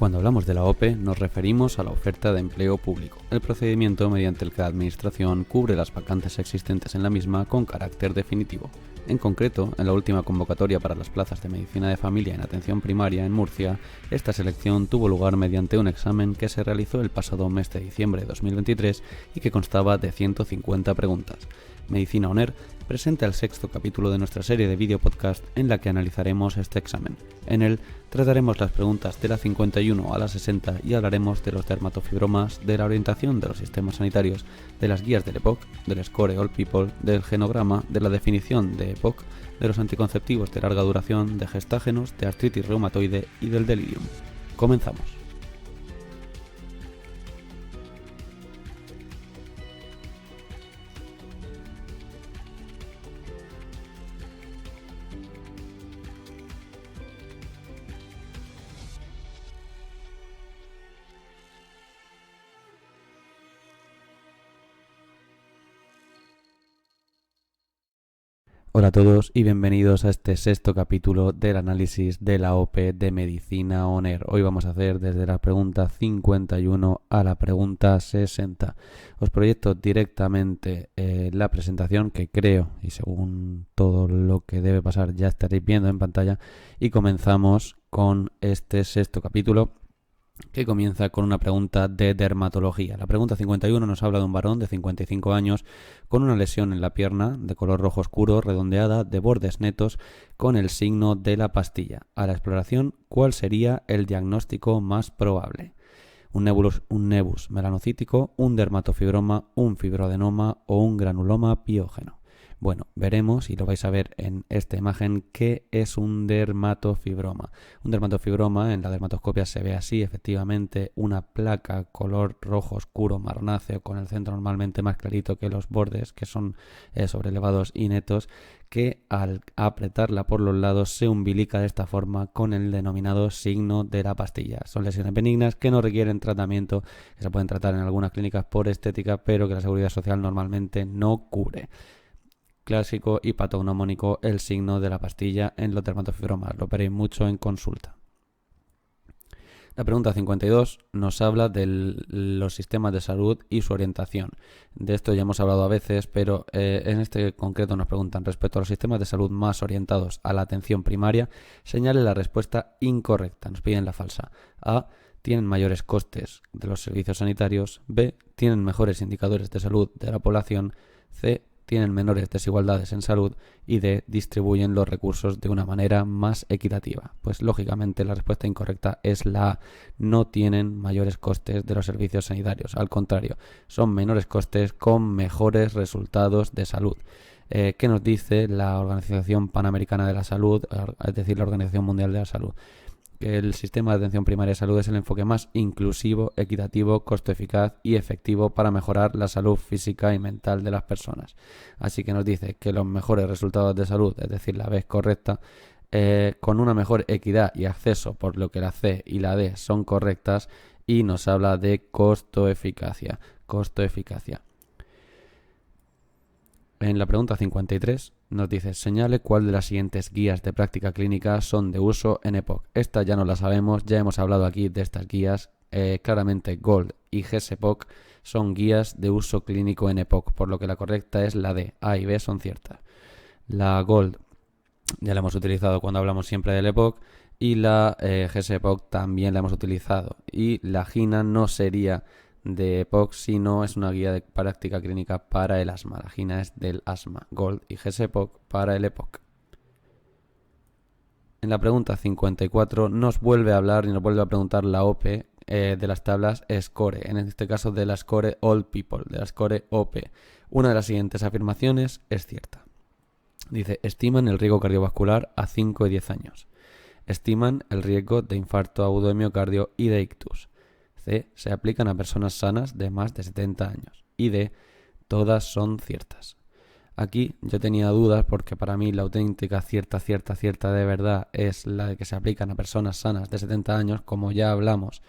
Cuando hablamos de la OPE nos referimos a la oferta de empleo público, el procedimiento mediante el que la Administración cubre las vacantes existentes en la misma con carácter definitivo. En concreto, en la última convocatoria para las plazas de Medicina de Familia en Atención Primaria en Murcia, esta selección tuvo lugar mediante un examen que se realizó el pasado mes de diciembre de 2023 y que constaba de 150 preguntas. Medicina ONER presenta el sexto capítulo de nuestra serie de video podcast en la que analizaremos este examen. En él trataremos las preguntas de la 51 a la 60 y hablaremos de los dermatofibromas, de la orientación de los sistemas sanitarios, de las guías del EPOC, del Score All People, del genograma, de la definición de EPOC, de los anticonceptivos de larga duración, de gestágenos, de artritis reumatoide y del delirium. Comenzamos. Hola a todos y bienvenidos a este sexto capítulo del análisis de la OPE de Medicina ONER. Hoy vamos a hacer desde la pregunta 51 a la pregunta 60. Os proyecto directamente la presentación que creo, y según todo lo que debe pasar ya estaréis viendo en pantalla, y comenzamos con este sexto capítulo, que comienza con una pregunta de dermatología. La pregunta 51 nos habla de un varón de 55 años con una lesión en la pierna de color rojo oscuro, redondeada, de bordes netos, con el signo de la pastilla. A la exploración, ¿cuál sería el diagnóstico más probable? Un nebus melanocítico, un dermatofibroma, un fibroadenoma o un granuloma piógeno. Bueno, veremos, y lo vais a ver en esta imagen, qué es un dermatofibroma. Un dermatofibroma en la dermatoscopia se ve así, efectivamente, una placa color rojo oscuro marronáceo con el centro normalmente más clarito que los bordes, que son sobrelevados y netos, que al apretarla por los lados se umbilica de esta forma con el denominado signo de la pastilla. Son lesiones benignas que no requieren tratamiento, que se pueden tratar en algunas clínicas por estética, pero que la Seguridad Social normalmente no cubre. Clásico y patognomónico el signo de la pastilla en los dermatofibromas. Lo veréis mucho en consulta. La pregunta 52 nos habla de los sistemas de salud y su orientación. De esto ya hemos hablado a veces, pero en este concreto nos preguntan respecto a los sistemas de salud más orientados a la atención primaria, señale la respuesta incorrecta. Nos piden la falsa. A. Tienen mayores costes de los servicios sanitarios. B. Tienen mejores indicadores de salud de la población. C. Tienen menores desigualdades en salud, y D. Distribuyen los recursos de una manera más equitativa. Pues lógicamente la respuesta incorrecta es la A. No tienen mayores costes de los servicios sanitarios, al contrario, son menores costes con mejores resultados de salud. ¿Qué nos dice la Organización Panamericana de la Salud, es decir, la Organización Mundial de la Salud? Que el sistema de atención primaria de salud es el enfoque más inclusivo, equitativo, costo eficaz y efectivo para mejorar la salud física y mental de las personas. Así que nos dice que los mejores resultados de salud, es decir, la B es correcta, con una mejor equidad y acceso, por lo que la C y la D son correctas, y nos habla de costo-eficacia. En la pregunta 53 nos dice, señale cuál de las siguientes guías de práctica clínica son de uso en EPOC. Esta ya no la sabemos, ya hemos hablado aquí de estas guías. Claramente GOLD y GSEPOC son guías de uso clínico en EPOC, por lo que la correcta es la D. A y B son ciertas. La GOLD ya la hemos utilizado cuando hablamos siempre del EPOC, y la GSEPOC también la hemos utilizado. Y la GINA no sería de EPOC, sino es una guía de práctica clínica para el asma. La GINA es del asma, GOLD y GSEPOC para el EPOC. En la pregunta 54 nos vuelve a hablar y nos vuelve a preguntar la OPE de las tablas SCORE, en este caso de la SCORE All People, de la SCORE OPE. Una de las siguientes afirmaciones es cierta. Dice, estiman el riesgo cardiovascular a 5 y 10 años. Estiman el riesgo de infarto agudo de miocardio y de ictus. C. Se aplican a personas sanas de más de 70 años. Y D. Todas son ciertas. Aquí yo tenía dudas porque para mí la auténtica cierta de verdad es la de que se aplican a personas sanas de 70 años, como ya hablamos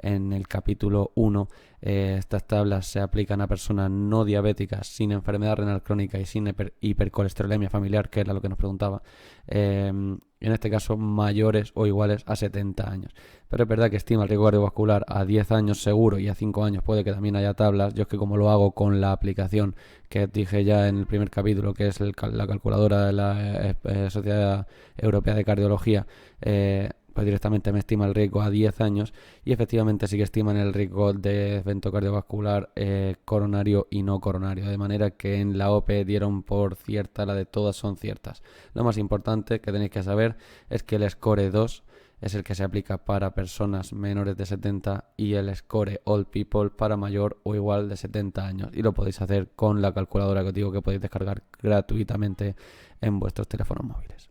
en el capítulo 1. Estas tablas se aplican a personas no diabéticas, sin enfermedad renal crónica y sin hipercolesterolemia familiar, que era lo que nos preguntaba. En este caso, mayores o iguales a 70 años. Pero es verdad que estima el riesgo cardiovascular a 10 años seguro y a 5 años puede que también haya tablas. Yo es que como lo hago con la aplicación que dije ya en el primer capítulo, que es la calculadora de la Sociedad Europea de Cardiología, pues directamente me estima el riesgo a 10 años y efectivamente sí que estiman el riesgo de evento cardiovascular coronario y no coronario, de manera que en la OPE dieron por cierta, la de todas son ciertas. Lo más importante que tenéis que saber es que el Score 2 es el que se aplica para personas menores de 70 y el Score All People para mayor o igual de 70 años. Y lo podéis hacer con la calculadora que os digo que podéis descargar gratuitamente en vuestros teléfonos móviles.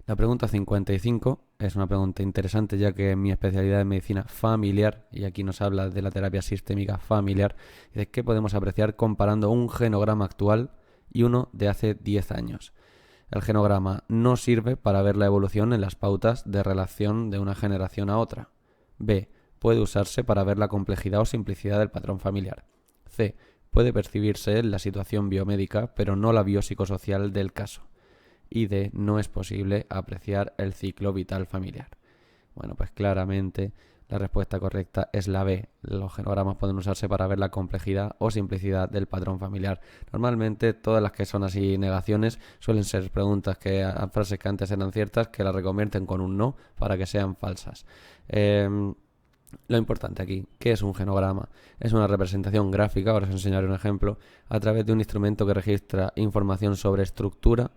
La pregunta 55 es una pregunta interesante, ya que mi especialidad es medicina familiar y aquí nos habla de la terapia sistémica familiar y de qué podemos apreciar comparando un genograma actual y uno de hace 10 años. El genograma no sirve para ver la evolución en las pautas de relación de una generación a otra. B. Puede usarse para ver la complejidad o simplicidad del patrón familiar. C. Puede percibirse la situación biomédica, pero no la biopsicosocial del caso. Y D. No es posible apreciar el ciclo vital familiar. Bueno, pues claramente la respuesta correcta es la B. Los genogramas pueden usarse para ver la complejidad o simplicidad del patrón familiar. Normalmente todas las que son así negaciones suelen ser preguntas frases que antes eran ciertas, que las reconvierten con un no para que sean falsas. Lo importante aquí, ¿qué es un genograma? Es una representación gráfica, ahora os enseñaré un ejemplo, a través de un instrumento que registra información sobre estructura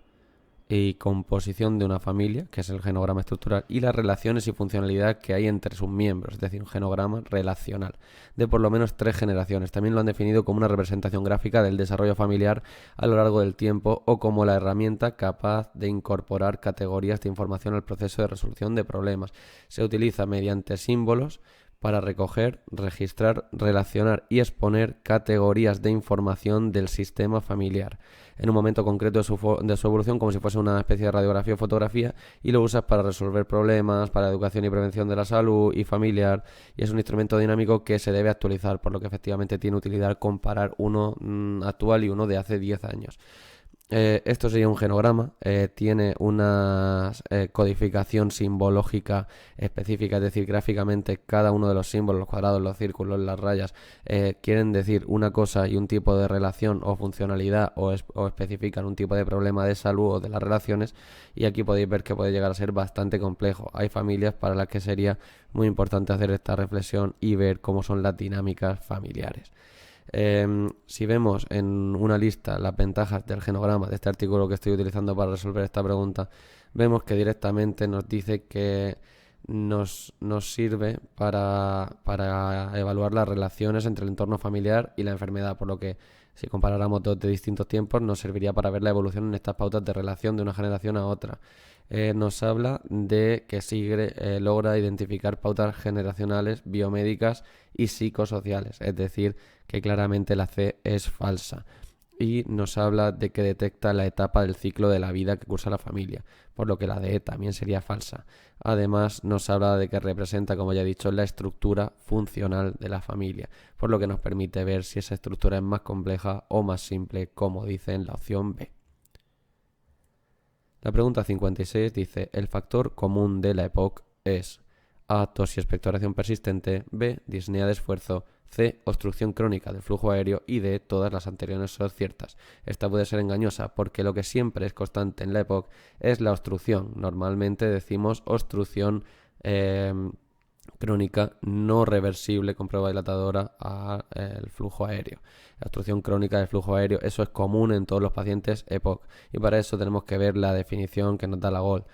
y composición de una familia, que es el genograma estructural, y las relaciones y funcionalidad que hay entre sus miembros, es decir, un genograma relacional, de por lo menos 3 generaciones. También lo han definido como una representación gráfica del desarrollo familiar a lo largo del tiempo o como la herramienta capaz de incorporar categorías de información al proceso de resolución de problemas. Se utiliza mediante símbolos para recoger, registrar, relacionar y exponer categorías de información del sistema familiar en un momento concreto de su evolución, como si fuese una especie de radiografía o fotografía, y lo usas para resolver problemas, para educación y prevención de la salud y familiar, y es un instrumento dinámico que se debe actualizar, por lo que efectivamente tiene utilidad comparar uno actual y uno de hace 10 años. Esto sería un genograma, tiene una codificación simbológica específica, es decir, gráficamente cada uno de los símbolos, los cuadrados, los círculos, las rayas, quieren decir una cosa y un tipo de relación o funcionalidad o especifican un tipo de problema de salud o de las relaciones, y aquí podéis ver que puede llegar a ser bastante complejo. Hay familias para las que sería muy importante hacer esta reflexión y ver cómo son las dinámicas familiares. Si vemos en una lista las ventajas del genograma de este artículo que estoy utilizando para resolver esta pregunta, vemos que directamente nos dice que nos sirve para evaluar las relaciones entre el entorno familiar y la enfermedad, por lo que si comparáramos dos de distintos tiempos nos serviría para ver la evolución en estas pautas de relación de una generación a otra. Nos habla de que SIGRE logra identificar pautas generacionales, biomédicas y psicosociales, es decir, que claramente la C es falsa. Y nos habla de que detecta la etapa del ciclo de la vida que cursa la familia, por lo que la D también sería falsa. Además, nos habla de que representa, como ya he dicho, la estructura funcional de la familia, por lo que nos permite ver si esa estructura es más compleja o más simple, como dice en la opción B. La pregunta 56 dice: el factor común de la EPOC es A. Tos y expectoración persistente, B. Disnea de esfuerzo, C. Obstrucción crónica del flujo aéreo y D. Todas las anteriores son ciertas. Esta puede ser engañosa porque lo que siempre es constante en la EPOC es la obstrucción. Normalmente decimos obstrucción crónica no reversible con prueba dilatadora al flujo aéreo. La obstrucción crónica del flujo aéreo, eso es común en todos los pacientes EPOC, y para eso tenemos que ver la definición que nos da la GOL.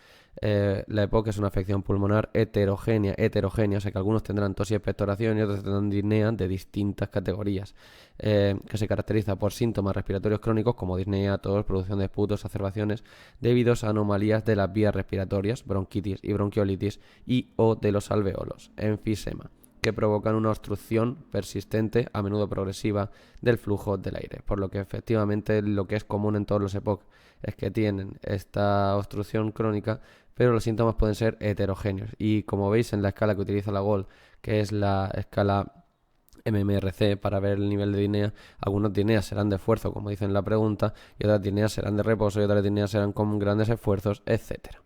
La EPOC es una afección pulmonar heterogénea, o sea que algunos tendrán tos y expectoración y otros tendrán disnea de distintas categorías, que se caracteriza por síntomas respiratorios crónicos como disnea, tos, producción de esputos, exacerbaciones debidos a anomalías de las vías respiratorias, bronquitis y bronquiolitis y o de los alveolos, enfisema. que provocan una obstrucción persistente, a menudo progresiva, del flujo del aire. Por lo que efectivamente lo que es común en todos los EPOC es que tienen esta obstrucción crónica, pero los síntomas pueden ser heterogéneos. Y como veis en la escala que utiliza la GOL, que es la escala MMRC para ver el nivel de disnea, algunas disneas serán de esfuerzo, como dice en la pregunta, y otras disneas serán de reposo, y otras disneas serán con grandes esfuerzos, etcétera.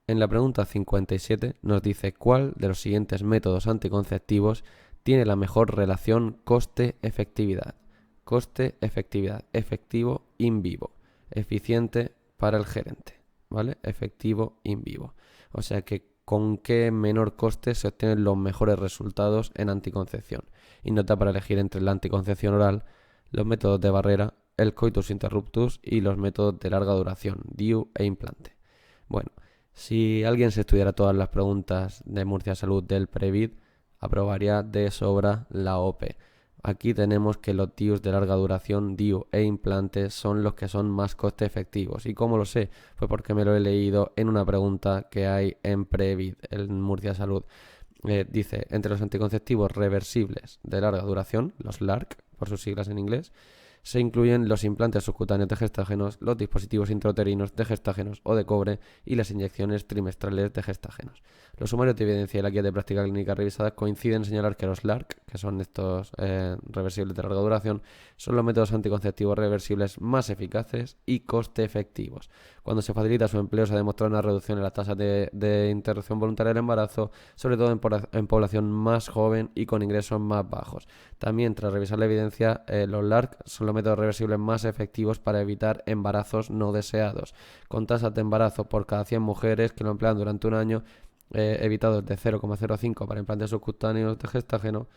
En la pregunta 57 nos dice cuál de los siguientes métodos anticonceptivos tiene la mejor relación coste-efectividad. Coste-efectividad, efectivo in vivo, eficiente para el gerente, ¿vale? Efectivo in vivo. O sea que con qué menor coste se obtienen los mejores resultados en anticoncepción. Y nota para elegir entre la anticoncepción oral, los métodos de barrera, el coitus interruptus y los métodos de larga duración, DIU e implante. Bueno, si alguien se estudiara todas las preguntas de Murcia Salud del Previd, aprobaría de sobra la OPE. Aquí tenemos que los DIUs de larga duración, DIU e implantes, son los que son más coste efectivos. ¿Y cómo lo sé? Pues porque me lo he leído en una pregunta que hay en Previd, en Murcia Salud. Dice, entre los anticonceptivos reversibles de larga duración, los LARC, por sus siglas en inglés, se incluyen los implantes subcutáneos de gestágenos, los dispositivos intrauterinos de gestágenos o de cobre y las inyecciones trimestrales de gestágenos. Los sumarios de evidencia y la guía de práctica clínica revisadas coinciden en señalar que los LARC, que son estos reversibles de larga duración, son los métodos anticonceptivos reversibles más eficaces y coste efectivos. Cuando se facilita su empleo se ha demostrado una reducción en las tasas de interrupción voluntaria del embarazo, sobre todo en población más joven y con ingresos más bajos. También, tras revisar la evidencia, los LARC son los métodos reversibles más efectivos para evitar embarazos no deseados, con tasas de embarazo por cada 100 mujeres que lo emplean durante un año, evitados de 0,05 para implantes subcutáneos de gestágeno,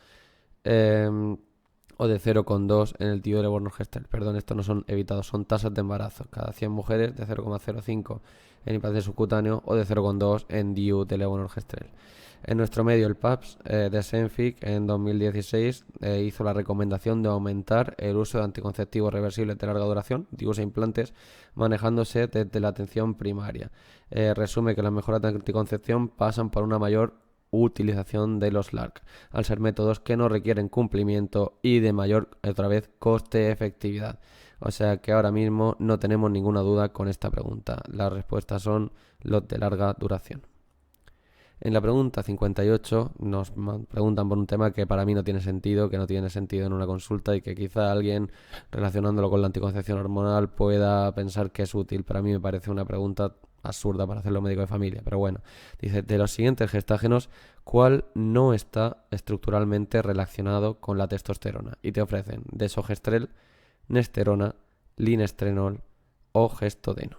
o de 0,2 en el DIU de Leborno-Gestel. Perdón, estos no son evitados, son tasas de embarazo. Cada 100 mujeres de 0,05 en implante subcutáneo o de 0,2 en DIU de Leborno-Gestel. En nuestro medio, el PAPS de Senfic en 2016 hizo la recomendación de aumentar el uso de anticonceptivos reversibles de larga duración, DIUs e implantes, manejándose desde la atención primaria. Resume que las mejoras de anticoncepción pasan por una mayor utilización de los LARC, al ser métodos que no requieren cumplimiento y de mayor, otra vez, coste-efectividad. O sea que ahora mismo no tenemos ninguna duda con esta pregunta. Las respuestas son los de larga duración. En la pregunta 58 nos preguntan por un tema que para mí no tiene sentido, que no tiene sentido en una consulta y que quizá alguien relacionándolo con la anticoncepción hormonal pueda pensar que es útil. Para mí me parece una pregunta absurda para hacerlo médico de familia, pero bueno. Dice, de los siguientes gestágenos, ¿cuál no está estructuralmente relacionado con la testosterona? Y te ofrecen desogestrel, nesterona, linestrenol o gestodeno.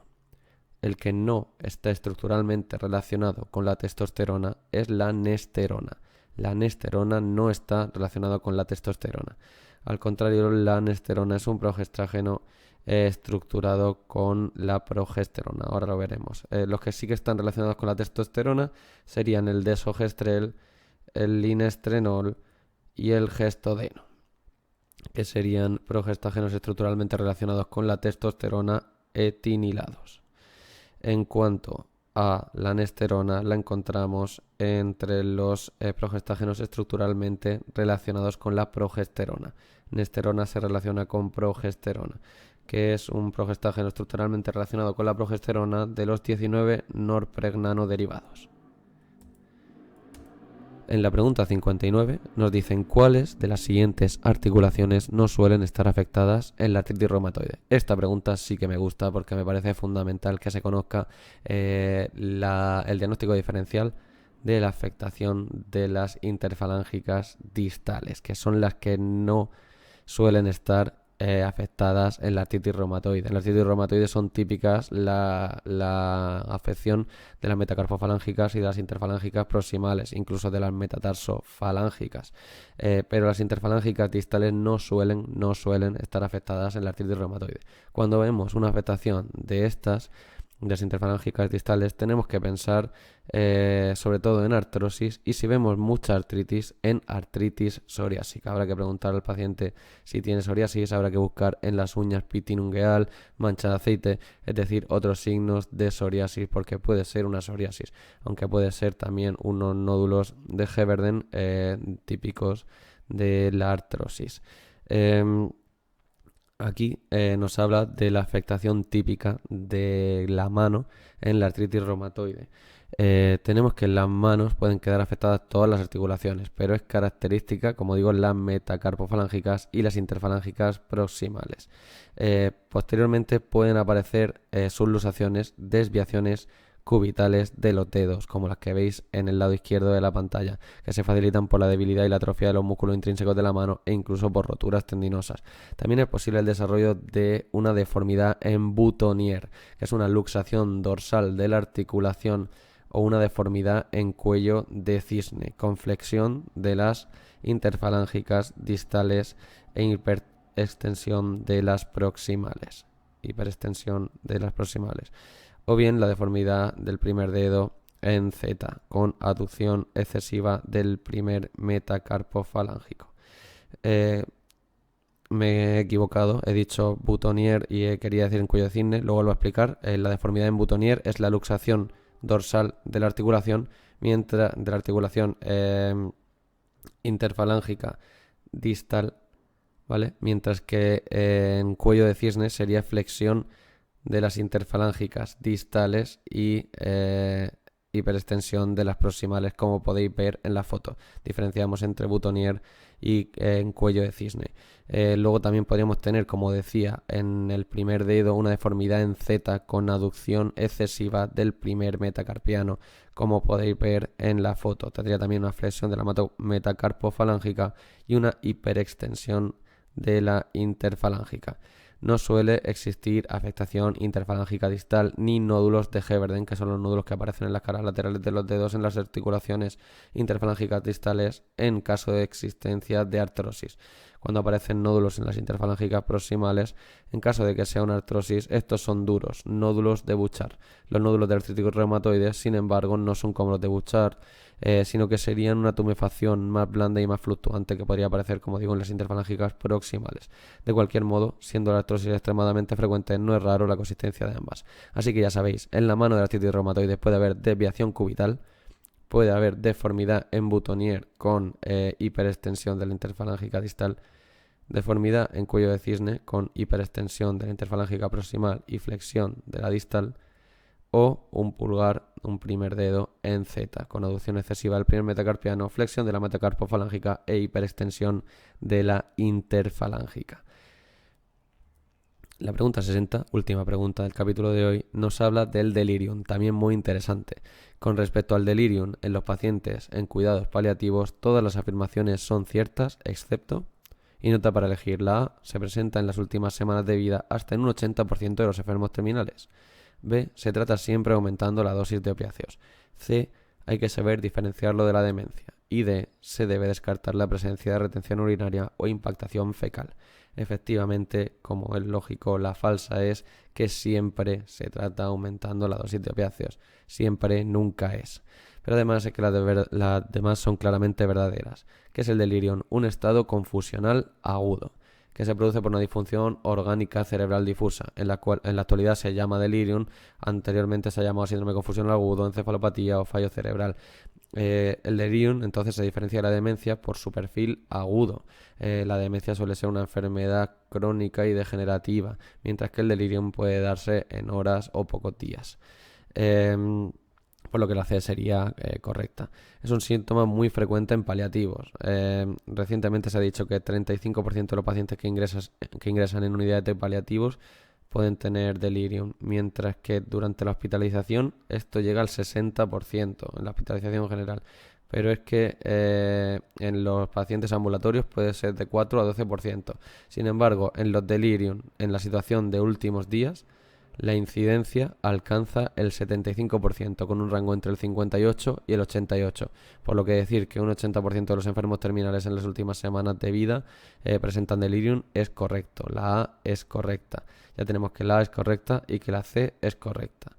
El que no está estructuralmente relacionado con la testosterona es la nesterona. La nesterona no está relacionada con la testosterona. Al contrario, la nesterona es un progestágeno estructurado con la progesterona. Ahora lo veremos. Los que sí que están relacionados con la testosterona serían el desogestrel, el linestrenol y el gestodeno, que serían progestágenos estructuralmente relacionados con la testosterona etinilados. En cuanto a la nesterona, la encontramos entre los progestágenos estructuralmente relacionados con la progesterona. Nesterona se relaciona con progesterona, que es un progestágeno estructuralmente relacionado con la progesterona de los 19 norpregnanoderivados. En la pregunta 59 nos dicen cuáles de las siguientes articulaciones no suelen estar afectadas en la artritis reumatoide. Esta pregunta sí que me gusta porque me parece fundamental que se conozca el diagnóstico diferencial de la afectación de las interfalángicas distales, que son las que no suelen estar afectadas en la artritis reumatoide. En la artritis reumatoide son típicas la afección de las metacarpofalángicas y de las interfalángicas proximales, incluso de las metatarsofalángicas. Pero las interfalángicas distales no suelen estar afectadas en la artritis reumatoide. Cuando vemos una afectación de estas, de las interfalángicas distales, tenemos que pensar sobre todo en artrosis y si vemos mucha artritis, en artritis psoriásica. Habrá que preguntar al paciente si tiene psoriasis, habrá que buscar en las uñas pitin ungueal, mancha de aceite, es decir, otros signos de psoriasis, porque puede ser una psoriasis, aunque puede ser también unos nódulos de Heberden típicos de la artrosis. Aquí nos habla de la afectación típica de la mano en la artritis reumatoide. Tenemos que en las manos pueden quedar afectadas todas las articulaciones, pero es característica, como digo, las metacarpofalángicas y las interfalángicas proximales. Posteriormente pueden aparecer subluxaciones, desviaciones cubitales de los dedos, como las que veis en el lado izquierdo de la pantalla, que se facilitan por la debilidad y la atrofia de los músculos intrínsecos de la mano e incluso por roturas tendinosas. También es posible el desarrollo de una deformidad en boutonniere, que es una luxación dorsal de la articulación o una deformidad en cuello de cisne, con flexión de las interfalángicas distales e hiperextensión de las proximales. O bien la deformidad del primer dedo en Z, con aducción excesiva del primer metacarpo falángico. Me he equivocado, he dicho boutonniere y quería decir en cuello de cisne, luego lo voy a explicar. La deformidad en boutonniere es la luxación dorsal de la articulación, mientras de la articulación interfalángica distal, ¿vale? Mientras que en cuello de cisne sería flexión de las interfalángicas distales y hiperextensión de las proximales, como podéis ver en la foto. Diferenciamos entre boutonniere y en cuello de cisne. Luego también podríamos tener, como decía, en el primer dedo una deformidad en Z con aducción excesiva del primer metacarpiano, como podéis ver en la foto. Tendría también una flexión de la metacarpofalángica y una hiperextensión de la interfalángica. No suele existir afectación interfalángica distal ni nódulos de Heberden, que son los nódulos que aparecen en las caras laterales de los dedos en las articulaciones interfalángicas distales en caso de existencia de artrosis. Cuando aparecen nódulos en las interfalángicas proximales, en caso de que sea una artrosis, estos son duros, nódulos de Bouchard. Los nódulos de artritis reumatoide, sin embargo, no son como los de Bouchard, sino que serían una tumefacción más blanda y más fluctuante que podría aparecer, como digo, en las interfalángicas proximales. De cualquier modo, siendo la artrosis extremadamente frecuente, no es raro la consistencia de ambas. Así que ya sabéis, en la mano de artritis reumatoide puede haber desviación cubital, puede haber deformidad en boutonniere con hiperextensión de la interfalángica distal, deformidad en cuello de cisne con hiperextensión de la interfalángica proximal y flexión de la distal, o un pulgar, un primer dedo en Z, con aducción excesiva del primer metacarpiano, flexión de la metacarpofalángica e hiperextensión de la interfalángica. La pregunta 60, última pregunta del capítulo de hoy, nos habla del delirium, también muy interesante. Con respecto al delirium en los pacientes en cuidados paliativos, todas las afirmaciones son ciertas, excepto, y nota para elegir, la A se presenta en las últimas semanas de vida hasta en un 80% de los enfermos terminales. B, se trata siempre aumentando la dosis de opiáceos. C, hay que saber diferenciarlo de la demencia. Y D, se debe descartar la presencia de retención urinaria o impactación fecal. Efectivamente, como es lógico, la falsa es que siempre se trata aumentando la dosis de opiáceos. Siempre, nunca es. Pero además es que las demás son claramente verdaderas. ¿Qué es el delirium? Un estado confusional agudo que se produce por una disfunción orgánica cerebral difusa, en la cual en la actualidad se llama delirium, anteriormente se ha llamado síndrome confusional agudo, encefalopatía o fallo cerebral. El delirium entonces se diferencia de la demencia por su perfil agudo. La demencia suele ser una enfermedad crónica y degenerativa, mientras que el delirium puede darse en horas o pocos días. Por lo que la C sería correcta. Es un síntoma muy frecuente en paliativos. Recientemente se ha dicho que el 35% de los pacientes que ingresan en unidades de paliativos pueden tener delirium, mientras que durante la hospitalización esto llega al 60% en la hospitalización general. Pero es que en los pacientes ambulatorios puede ser de 4 a 12%. Sin embargo, en los delirium, en la situación de últimos días, la incidencia alcanza el 75%, con un rango entre el 58 y el 88, por lo que decir que un 80% de los enfermos terminales en las últimas semanas de vida presentan delirium es correcto. La A es correcta. Ya tenemos que la A es correcta y que la C es correcta.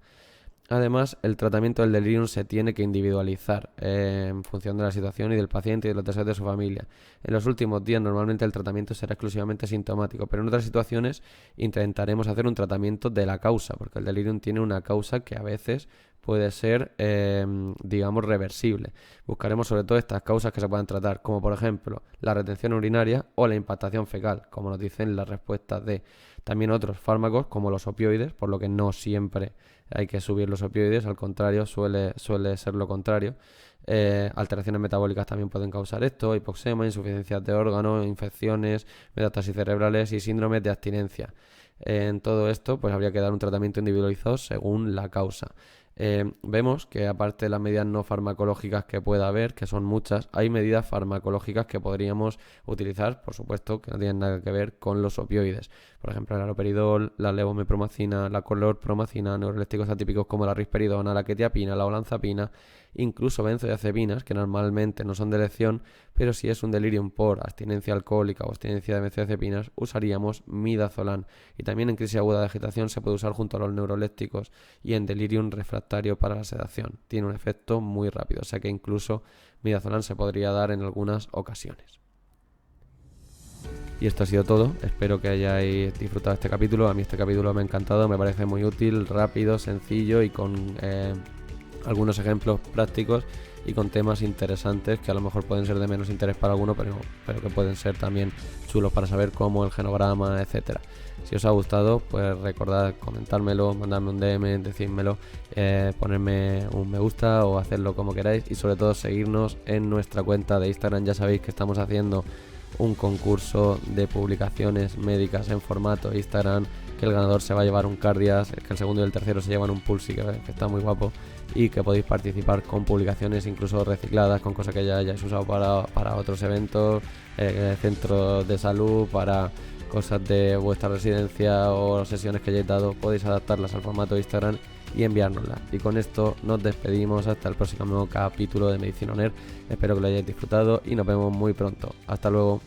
Además, el tratamiento del delirium se tiene que individualizar en función de la situación y del paciente y de los deseos de su familia. En los últimos días normalmente el tratamiento será exclusivamente sintomático, pero en otras situaciones intentaremos hacer un tratamiento de la causa, porque el delirium tiene una causa que a veces puede ser, digamos, reversible. Buscaremos sobre todo estas causas que se puedan tratar, como por ejemplo la retención urinaria o la impactación fecal, como nos dicen las respuestas de también otros fármacos como los opioides, por lo que no siempre hay que subir los opioides, al contrario, suele ser lo contrario. Alteraciones metabólicas también pueden causar esto, hipoxema, insuficiencias de órganos, infecciones, metástasis cerebrales y síndromes de abstinencia. En todo esto, pues habría que dar un tratamiento individualizado según la causa. Vemos que aparte de las medidas no farmacológicas que pueda haber, que son muchas, hay medidas farmacológicas que podríamos utilizar, por supuesto, que no tienen nada que ver con los opioides. Por ejemplo, el haloperidol, la levomepromacina, la clorpromacina, neurolépticos atípicos como la risperidona, la quetiapina, la olanzapina, incluso benzodiazepinas, que normalmente no son de elección, pero si es un delirium por abstinencia alcohólica o abstinencia de benzodiazepinas, usaríamos midazolam. Y también en crisis aguda de agitación se puede usar junto a los neurolépticos y en delirium refractario para la sedación. Tiene un efecto muy rápido, o sea que incluso midazolam se podría dar en algunas ocasiones. Y esto ha sido todo, espero que hayáis disfrutado este capítulo. A mí este capítulo me ha encantado, me parece muy útil, rápido, sencillo y con algunos ejemplos prácticos y con temas interesantes que a lo mejor pueden ser de menos interés para alguno, pero que pueden ser también chulos para saber cómo el genograma, etcétera. Si os ha gustado, pues recordad comentármelo, mandarme un DM, decírmelo, ponerme un me gusta o hacerlo como queráis y sobre todo seguirnos en nuestra cuenta de Instagram. Ya sabéis que estamos haciendo un concurso de publicaciones médicas en formato Instagram, que el ganador se va a llevar un Cardias, que el segundo y el tercero se llevan un Pulsi, que está muy guapo, y que podéis participar con publicaciones incluso recicladas, con cosas que ya hayáis usado para otros eventos, centros de salud, para cosas de vuestra residencia o sesiones que hayáis dado. Podéis adaptarlas al formato Instagram y enviárnoslas. Y con esto nos despedimos hasta el próximo capítulo de Medicina On Air. Espero que lo hayáis disfrutado y nos vemos muy pronto. Hasta luego.